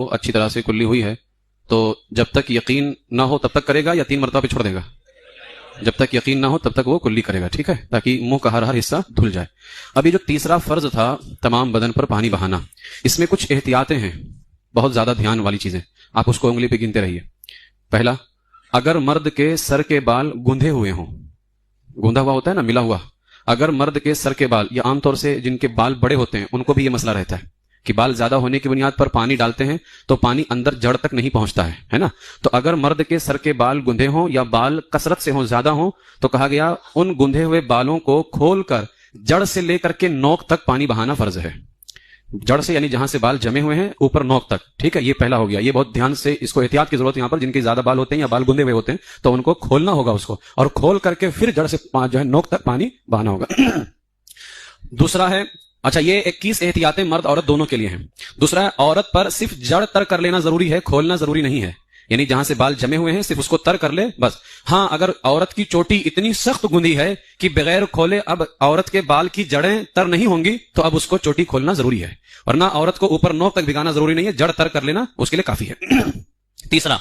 وہ اچھی طرح سے کلی ہوئی ہے تو جب تک یقین نہ ہو تب تک کرے گا یا 3 مرتبہ پہ چھوڑ دے گا؟ جب تک یقین نہ ہو تب تک وہ کلی کرے گا، ٹھیک ہے، تاکہ منہ کا ہر حصہ دھل جائے۔ ابھی جو تیسرا فرض تھا تمام بدن پر پانی بہانا، اس میں کچھ احتیاطیں ہیں، بہت زیادہ دھیان والی چیزیں، آپ اس کو انگلی پہ گنتے رہیے۔ پہلا، اگر مرد کے سر کے بال گندھے ہوئے ہوں، گندھا ہوا ہوتا ہے نا، ملا ہوا، اگر مرد کے سر کے بال، یا عام طور سے جن کے بال بڑے ہوتے ہیں ان کو بھی یہ مسئلہ رہتا ہے کہ بال زیادہ ہونے کی بنیاد پر پانی ڈالتے ہیں تو پانی اندر جڑ تک نہیں پہنچتا ہے نا، تو اگر مرد کے سر کے بال گندھے ہوں یا بال کثرت سے ہوں، زیادہ ہوں، تو کہا گیا ان گندھے ہوئے بالوں کو کھول کر جڑ سے لے کر کے نوک تک پانی بہانا فرض ہے۔ جڑ سے یعنی جہاں سے بال جمے ہوئے ہیں اوپر نوک تک، ٹھیک ہے، یہ پہلا ہو گیا۔ یہ بہت دھیان سے اس کو احتیاط کی ضرورت ہے، یہاں پر جن کے زیادہ بال ہوتے ہیں یا بال گندے ہوئے ہوتے ہیں تو ان کو کھولنا ہوگا اس کو، اور کھول کر کے پھر جڑ سے جو ہے نوک تک پانی بہانا ہوگا۔ دوسرا ہے، اچھا یہ 21 احتیاطیں مرد عورت دونوں کے لیے ہیں۔ دوسرا ہے، عورت پر صرف جڑ تر کر لینا ضروری ہے، کھولنا ضروری نہیں ہے، یعنی جہاں سے بال جمے ہوئے ہیں صرف اس کو تر کر لے بس۔ ہاں اگر عورت کی چوٹی اتنی سخت گندھی ہے کہ بغیر کھولے اب عورت کے بال کی جڑیں تر نہیں ہوں گی تو اب اس کو چوٹی کھولنا ضروری ہے، ورنہ عورت کو اوپر نوک تک بھگانا ضروری نہیں ہے، جڑ تر کر لینا اس کے لیے کافی ہے۔ تیسرا،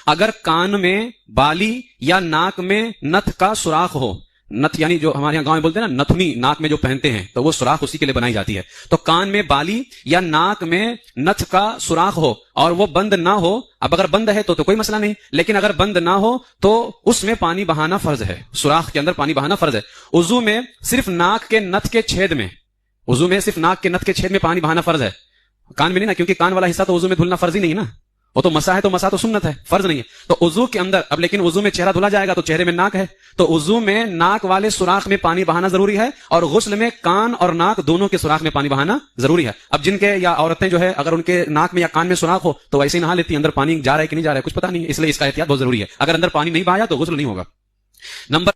اگر کان میں، بالی یا ناک میں نتھ کا سوراخ ہو، نتھ یعنی جو ہمارے یہاں گاؤں میں بولتے ہیں نا نتھنی، ناک میں جو پہنتے ہیں تو وہ سوراخ اسی کے لیے بنائی جاتی ہے، تو کان میں بالی یا ناک میں نتھ کا سوراخ ہو اور وہ بند نہ ہو، اب اگر بند ہے تو کوئی مسئلہ نہیں، لیکن اگر بند نہ ہو تو اس میں پانی بہانا فرض ہے، سوراخ کے اندر پانی بہانا فرض ہے۔ وضو میں صرف ناک کے نتھ کے چھید میں، وضو میں صرف ناک کے نتھ کے چھید میں پانی بہانا فرض ہے، کان میں نہیں نا، کیونکہ کان والا حصہ تو وضو میں دھلنا فرض ہی نہیں نا، وہ تو مسا ہے، تو مسا تو سنت ہے، فرض نہیں ہے، تو وضو کے اندر اب لیکن وضو میں چہرہ دھلا جائے گا تو چہرے میں ناک ہے، تو وضو میں ناک والے سوراخ میں پانی بہانا ضروری ہے، اور غسل میں کان اور ناک دونوں کے سوراخ میں پانی بہانا ضروری ہے۔ اب جن کے یا عورتیں جو ہے اگر ان کے ناک میں یا کان میں سوراخ ہو تو ویسے ہی نہا لیتی ہیں، اندر پانی جا رہا ہے کہ نہیں جا رہا ہے کچھ پتہ نہیں، اس لیے اس کا احتیاط بہت ضروری ہے، اگر اندر پانی نہیں بہایا تو غسل نہیں ہوگا۔ نمبر